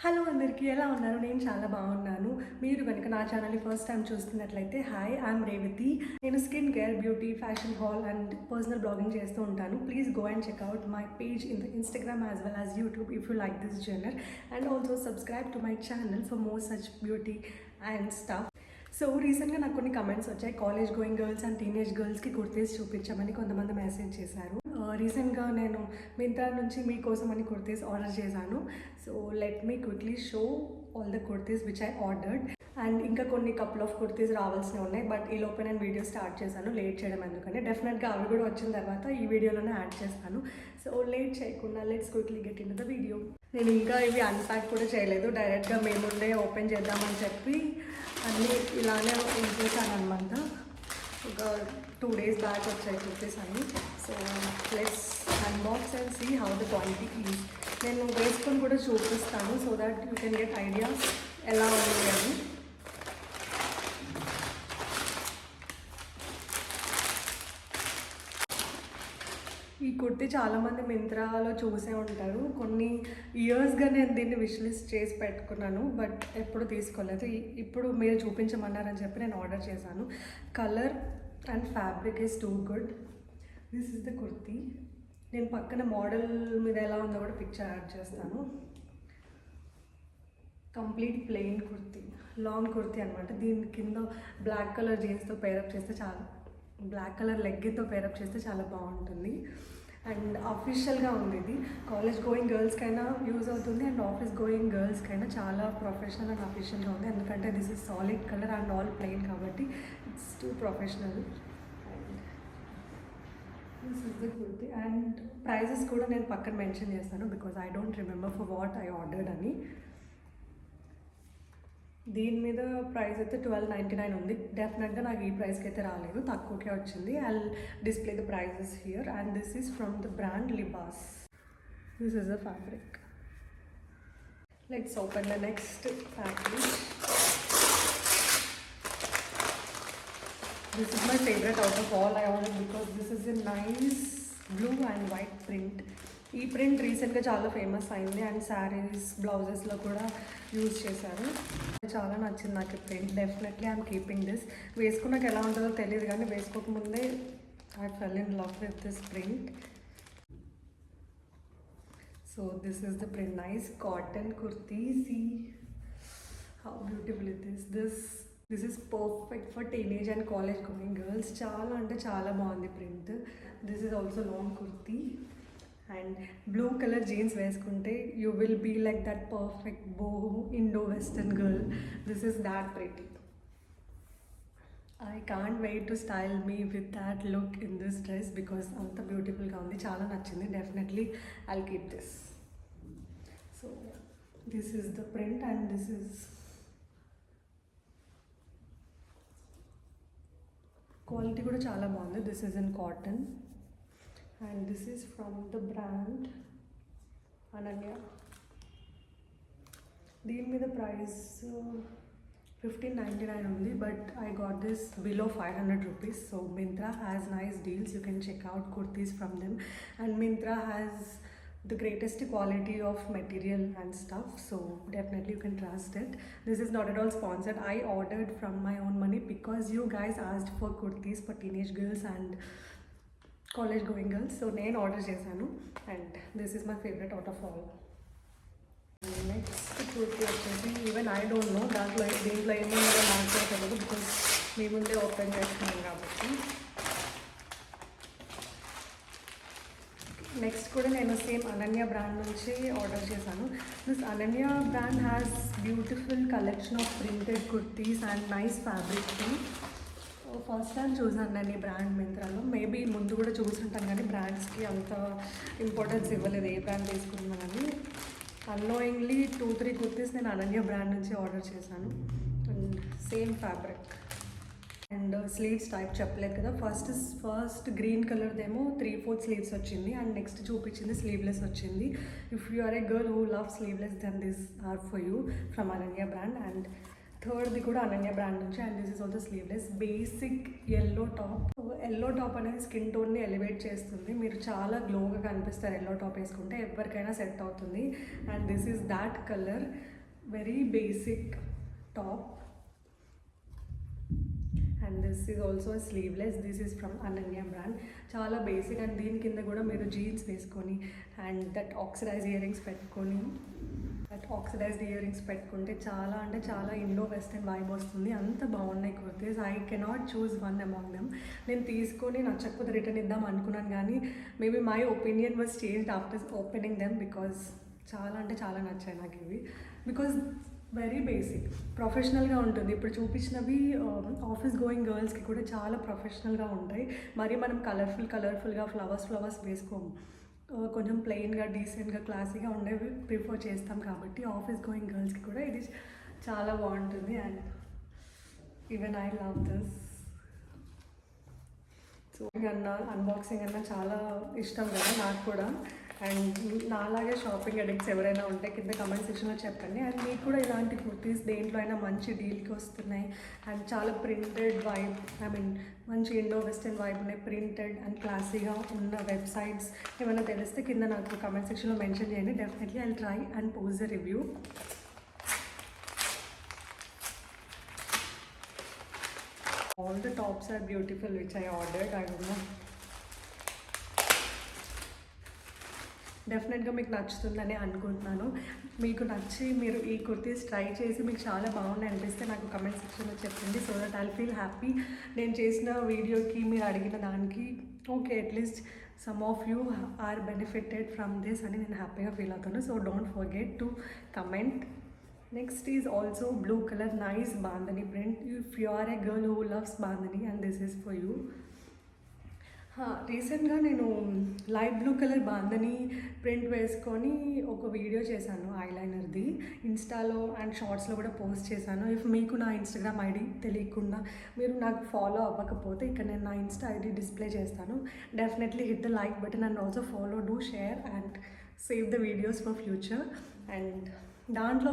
Hello అందరికీ ఎలా ఉన్నారు? నేను చాలా బాగున్నాను. మీరు కనుక నా ఛానల్‌ని ఫస్ట్ టైం చూస్తున్నట్లయితే హాయ్ ఐయామ్ రేవతి. నేను skin care, beauty, fashion haul and personal blogging చేస్తూ ఉంటాను. Please go and check out my page in the Instagram as well as YouTube if you like this journal and also subscribe to my channel for more such beauty and stuff. So రీసెంట్గా నాకు కొన్ని comments వచ్చాయి. College going girls and teenage గర్ల్స్కి కుర్తీస్ చూపించమని కొంతమంది message చేశారు. రీసెంట్గా నేను మింత్రా నుంచి మీకోసం అని కుర్తీస్ ఆర్డర్ చేశాను. So let me quickly show all the kurtis which I ordered. And ఇంకా కొన్ని కపుల్ ఆఫ్ కుర్తీస్ రావాల్సినవి ఉన్నాయి. బట్ ఈ లోపల నేను వీడియో స్టార్ట్ చేశాను లేట్ చేయడం ఎందుకని. డెఫినెట్గా అవి కూడా వచ్చిన తర్వాత ఈ వీడియోలోనే యాడ్ చేస్తాను. సో లేట్ చేయకుండా let's quickly get in the video. నేను ఇంకా ఇవి అన్ప్యాక్ కూడా చేయలేదు. డైరెక్ట్గా మేముండే ఓపెన్ చేద్దామని చెప్పి అన్నీ ఇలానే ఉంచేసాను అనమాట. ఒక 2 days బ్యాక్ వచ్చాయి కుర్తీస్ అన్నీ. So let's unbox and see how the quality is. నేను వేసుకొని కూడా చూపిస్తాను so that you can get idea ఎలా ఉంది అని. ఈ కుర్తీ చాలామంది మింత్రాలో చూసే ఉంటారు. కొన్ని ఇయర్స్గా నేను దీన్ని విష్ లిస్ట్ చేసి పెట్టుకున్నాను బట్ ఎప్పుడు తీసుకోలేదు. ఇప్పుడు మీరు చూపించమన్నారని చెప్పి నేను ఆర్డర్ చేశాను. Colour and fabric is too good. This is the kurti. నేను పక్కన మోడల్ మీద ఎలా ఉందో కూడా పిక్చర్ యాడ్ చేస్తాను. Complete plain kurti, long kurti అనమాట. దీని కింద బ్లాక్ కలర్ జీన్స్తో పేరప్ చేస్తే చాలా, బ్లాక్ కలర్ లెగ్గిన్తో పేరప్ చేస్తే చాలా బాగుంటుంది. అండ్ అఫీషియల్గా ఉంది ఇది. కాలేజ్ గోయింగ్ గర్ల్స్కైనా యూజ్ అవుతుంది అండ్ ఆఫీస్ గోయింగ్ గర్ల్స్కైనా చాలా ప్రొఫెషనల్ అండ్ అఫీషియల్గా ఉంది. ఎందుకంటే this is solid colour and all plain కాబట్టి it's too professional. And this is the kurti. And prices కూడా నేను పక్కన మెన్షన్ చేస్తాను because I don't remember for what I ordered అని. దీని మీద ప్రైస్ అయితే 1299 ఉంది. డెఫినెట్గా నాకు ఈ ప్రైస్కి అయితే రాలేదు, తక్కువకే వచ్చింది. I display the prices here. And this is from the brand Libas. This is the fabric. Let's open the next package. This is my favourite out of all I order because this is a nice blue and white print. ఈ print రీసెంట్గా చాలా famous అయింది and saris, బ్లౌజెస్లో కూడా use చేశారు. చాలా నచ్చింది నాకు ఈ print. Definitely I'm keeping this. వేసుకున్నాక ఎలా ఉంటుందో తెలియదు కానీ వేసుకోకముందే I fell in love with this print. So this is the print. Nice cotton kurti. See how beautiful it is. This is perfect for teenage and college going girls. చాలా అంటే చాలా బాగుంది print. This is also long kurti. And blue colour jeans వేసుకుంటే you will be like that perfect బో Indo western girl. This is that pretty. I can't wait to style me with that look in this dress because అంత బ్యూటిఫుల్గా ఉంది. చాలా నచ్చింది. Definitely I'll keep this. So this is the print and this is quality కూడా చాలా బాగుంది. This is in cotton. And this is from the brand Ananya. దీని మీద ప్రైస్ 1599 ఉంది but I got this below 500 rupees. So Myntra has nice deals. You can check out kurtis from them. And Myntra has the greatest quality of material and stuff, so definitely you can trust it. This is not at all sponsored. I ordered from my own money because you guys asked for kurtis for teenage girls and college going girls. So నేను order చేశాను and this is my favourite out of all. Next kurti వచ్చేసి even I don't know దీంట్లో ఏముందో నాకు తెలియదు because మీ ముందే open చేస్తున్నాను కాబట్టి. నెక్స్ట్ కూడా నేను సేమ్ అనన్య బ్రాండ్ నుంచి ఆర్డర్ చేశాను. This Ananya brand has beautiful collection of printed kurtis and nice fabric. First time చూసాను నేను ఈ బ్రాండ్ మింత్రాలో. మేబీ ముందు కూడా చూసుంటాను కానీ బ్రాండ్స్కి అంత ఇంపార్టెన్స్ ఇవ్వలేదు ఏ బ్రాండ్ తీసుకున్నానని. అన్నోయింగ్లీ 2-3 కుర్తీస్ నేను అనన్య బ్రాండ్ నుంచి ఆర్డర్ చేశాను. And same fabric and sleeves type చెప్పలేదు కదా. ఫస్ట్ గ్రీన్ కలర్దేమో 3/4 స్లీవ్స్ వచ్చింది అండ్ నెక్స్ట్ చూపించింది స్లీవ్లెస్ వచ్చింది. If you are a girl who love sleeveless then this are for you from Ananya brand. And థర్డ్ది కూడా అనన్య బ్రాండ్ నుంచి, and this is also sleeveless basic yellow top అనేది skin టోన్ని elevate చేస్తుంది. మీరు చాలా గ్లోగా కనిపిస్తారు ఎల్లో టాప్ వేసుకుంటే, ఎవరికైనా సెట్ అవుతుంది. And this is that colour, very basic top. And this is also sleeveless, this is from Ananya brand. చాలా బేసిక్, అండ్ దీని కింద కూడా మీరు జీన్స్ వేసుకొని and that oxidised earrings పెట్టుకుంటే చాలా అంటే చాలా ఇండో వెస్టర్న్ వైబ్ వస్తుంది. అంత బాగున్నాయి kurtis. I cannot choose one among them. నేను తీసుకొని నచ్చకపోతే రిటర్న్ ఇద్దాం అనుకున్నాను, కానీ maybe my opinion was changed after opening them, because చాలా అంటే చాలా నచ్చాయి నాకు ఇవి. బికాజ్ వెరీ బేసిక్, ప్రొఫెషనల్గా ఉంటుంది. ఇప్పుడు చూపించినవి ఆఫీస్ గోయింగ్ గర్ల్స్కి కూడా చాలా ప్రొఫెషనల్గా ఉంటాయి. మరి మనం కలర్ఫుల్గా ఫ్లవర్స్ వేసుకోము. కొంచెం ప్లెయిన్గా, డీసెంట్గా, క్లాసీగా ఉండేవి ప్రిఫర్ చేస్తాం. కాబట్టి ఆఫీస్ గోయింగ్ గర్ల్స్కి కూడా ఇది చాలా బాగుంటుంది. And even I love this. So unboxing అన్నా చాలా ఇష్టం కదా నాకు కూడా. అండ్ నాలాగే షాపింగ్ అడిక్ట్స్ ఎవరైనా ఉంటే కింద కమెంట్ సెక్షన్లో చెప్పండి. అండ్ మీకు కూడా ఇలాంటి కుర్తీస్ దేంట్లో అయినా మంచి డీల్కి వస్తున్నాయి, అండ్ చాలా ప్రింటెడ్ వైబ్, మంచి ఇండో వెస్టర్న్ వైబ్ ఉన్నాయి, ప్రింటెడ్ అండ్ క్లాసీగా ఉన్న వెబ్సైట్స్ ఏమైనా తెలిస్తే కింద నాకు కమెంట్ సెక్షన్లో మెన్షన్ చేయండి. Definitely I try and post the review. All the tops are beautiful which I ordered. I don't know. డెఫినెట్గా మీకు నచ్చుతుందని అనుకుంటున్నాను. మీకు నచ్చి మీరు ఈ కుర్తీస్ ట్రై చేసి మీకు చాలా బాగున్నాయి అనిపిస్తే నాకు కమెంట్ సెక్షన్లో చెప్పండి, so that I feel happy. నేను చేసిన వీడియోకి మీరు అడిగిన దానికి okay at least some of you are benefited from this అని నేను హ్యాపీగా ఫీల్ అవుతాను. So don't forget to comment. Next is also blue color, nice bandhani print. If you are a girl who loves bandhani, and this is for you. రీసెంట్గా నేను light blue colour bandhani print వేసుకొని ఒక video చేశాను ఐలైనర్ది, ఇన్స్టాలో and షార్ట్స్లో కూడా post చేశాను. If మీకు నా ఇన్స్టాగ్రామ్ ఐడి తెలియకుండా మీరు నాకు ఫాలో అవ్వకపోతే ఇక్కడ నేను నా ఇన్స్టా ఐడి డిస్ప్లే చేస్తాను. Definitely hit the like button and also follow, do share and save the videos for future. And దాంట్లో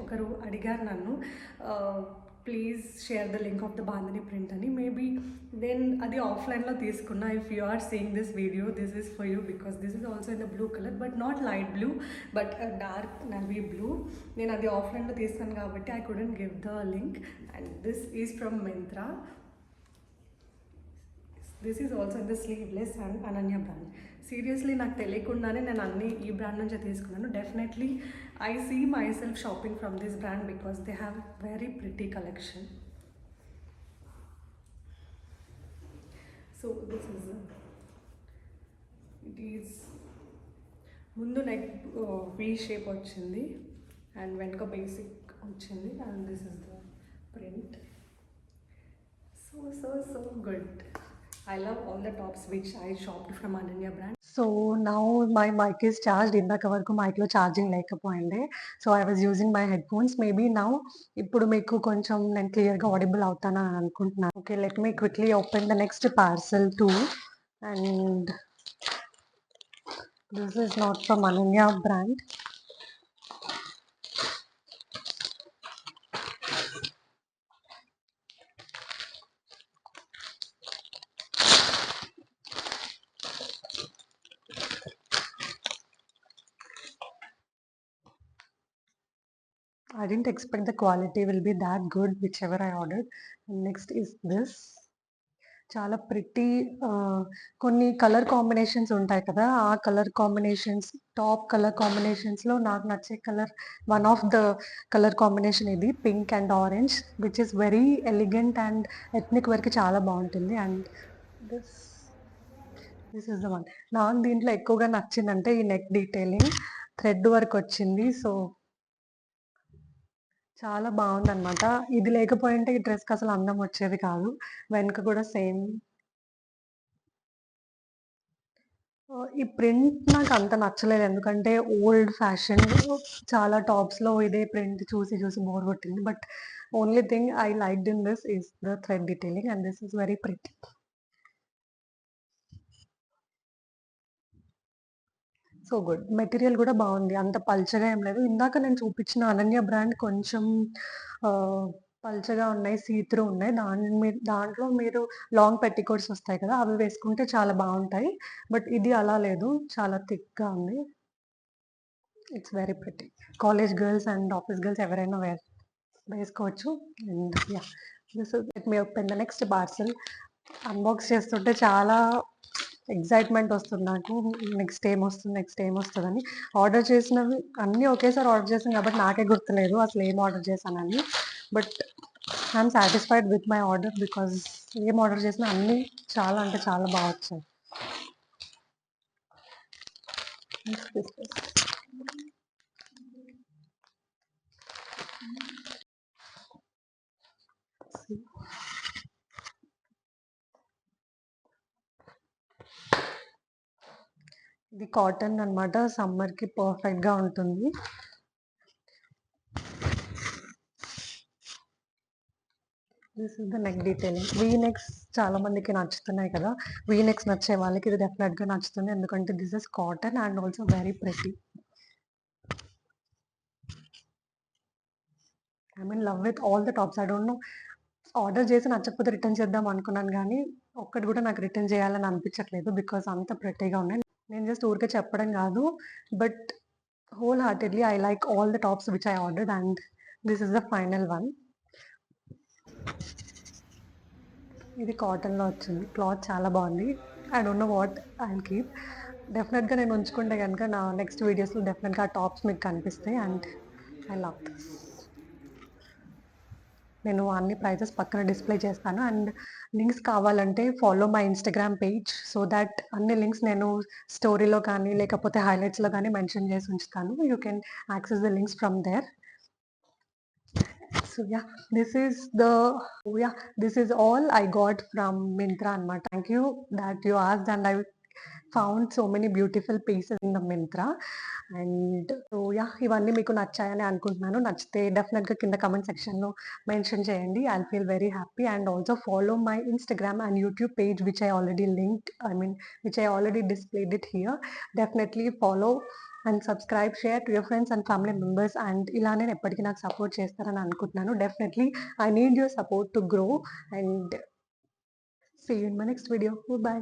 ఒకరు అడిగారు నన్ను, please share the link of the bandhani print అని. మేబీ నేను అది ఆఫ్లైన్లో తీసుకున్నా. If you are seeing this video, this is for you, because this is also in the blue colour, but not light blue, but dark navy blue. నేను అది ఆఫ్లైన్లో తీసుకున్నాను కాబట్టి I couldn't give the link. And this is from Myntra. This is also in the sleeveless and Ananya brand. Seriously నాకు తెలియకుండానే నేను అన్నీ ఈ బ్రాండ్ నుంచే తీసుకున్నాను. Definitely I see myself shopping from this brand because they have very pretty collection. So this is it is ముందు neck V shape వచ్చింది and వెనుక బేసిక్ వచ్చింది, and this is the print. So good. I love all the tops which I shopped from Ananya brand. So now my mic is charged. ఇందాక వరకు మైక్లో charging లేకపోయింది, so I was using my head phones. Maybe now ఇప్పుడు మీకు కొంచెం నేను క్లియర్గా audible అవుతానని అనుకుంటున్నాను. Okay, let me quickly open the next parcel two. And this is not from Ananya brand. I didn't expect the quality will be that good whichever I ordered. And next is this. చాలా pretty కొన్ని colour combinations ఉంటాయి కదా, ఆ colour combinations, top colour కాంబినేషన్స్లో నాకు నచ్చే colour, one of the colour combination ఇది pink and orange, which is very elegant and ethnic వేర్కి చాలా బాగుంటుంది. And this is the one. నాకు దీంట్లో ఎక్కువగా నచ్చిందంటే ఈ నెక్ డీటెయిలింగ్, థ్రెడ్ వర్క్ వచ్చింది. సో చాలా బాగుందన్నమాట. ఇది లేకపోయింటే ఈ డ్రెస్కి అసలు అందం వచ్చేది కాదు. వెనుక కూడా సేమ్. ఈ ప్రింట్ నాకు అంత నచ్చలేదు, ఎందుకంటే ఓల్డ్ ఫ్యాషన్, చాలా టాప్స్లో ఇదే ప్రింట్ చూసి చూసి బోర్ కొట్టింది. But only thing I liked in this is the thread detailing, and this is very pretty. So good. Material గూడా బావుంది. అంత పల్చగా ఏం లేదు. ఇందాక నేను చూపించిన 'అనన్య' బ్రాండ్ కొంచెం ఆహ్, పల్చగా ఉన్నాయి. సీ త్రూ ఉన్నాయి. దాంట్లో మీరు లాంగ్ పెట్టికోట్స్ వస్తాయి కదా! అవి వేసుకుంటే చాలా బావుంటాయి. బట్ ఇది అలా లేదు. చాలా థిక్‌గా ఉంది. It's very pretty. College girls and office girls ఎవరైనా వేసుకోవచ్చు. And yeah! This is let me open the next parcel. Unbox చేస్తుంటే చాలా ఎక్సైట్‌మెంట్ ఒస్తుంది నాకు. నెక్స్ట్ ఏమొస్తదని. ఆర్డర్ చేసినవి అన్నీ ఒకేసారి ఆర్డర్ చేశాను కాబట్టి నాకే గుర్తులేదు అసలు ఏం ఆర్డర్ చేశానని. But I'm satisfied with my order because ఏం ఆర్డర్ చేసినా అన్నీ చాలా అంటే చాలా బా వచ్చాయి. ఇది కాటన్ అన్నమాట. సమ్మర్‌కి పర్ఫెక్ట్‌గా ఉంటుంది. This is the neck detailing. V necks చాలా మందికి నచ్చుతున్నాయి కదా! వీ నెక్స్ నచ్చే వాళ్ళకి ఇది డెఫినెట్‌గా నచ్చుతుంది. ఎందుకంటే this is cotton and also very pretty. I'm in love with all the tops. I don't know order చేసి నచ్చకపోతే రిటర్న్ చేద్దాం అనుకున్నాను గానీ, ఒక్కటి కూడా నాకు రిటర్న్ చేయాలని అనిపించట్లేదు. బికాజ్ అంత ప్రెట్టీగా ఉన్నాయి. నేను జస్ట్ ఊరికే చెప్పడం కాదు. But whole heartedly I like all the tops which I ordered and this is the final one. ఇది కాటన్‌లో వచ్చింది. క్లాత్ చాలా బావుంది. I don't know what I will keep. డెఫినెట్‌గా నేను ఉంచుకుంటే గనుక నా నెక్స్ట్ వీడియోస్‌లో డెఫినెట్‌గా ఆ టాప్స్ మీకు కనిపిస్తాయి అండ్ ఐ లవ్ దిస్. నేను అన్ని ప్రైజెస్ పక్కన డిస్‌ప్లే చేస్తాను. అండ్ లింక్స్ కావాలంటే follow my Instagram page. So that అన్ని లింక్స్ నేను స్టోరీలో కానీ, లేకపోతే హైలైట్స్‌లో గానీ మెన్షన్ చేసి ఉంచుతాను. You can access the links from there. So yeah, this is all I got from Myntra అన్నమాట. Thank you that you asked and I found so many beautiful pieces in the Myntra. And so yeah! ఇవన్నీ మీకు నచ్చాయని అనుకుంటున్నాను. నచ్చితే డెఫినెట్‌గా కింద comment సెక్షన్‌లో mention చేయండి. I'll feel very happy and also follow my Instagram and YouTube page which I already linked. Which I already displayed it here. Definitely follow and subscribe, share to your friends and family members and ఇలానే ఎప్పటికీ నాకు support చేస్తారని అనుకుంటున్నాను. Definitely I need your support to grow and see you in my next video. By.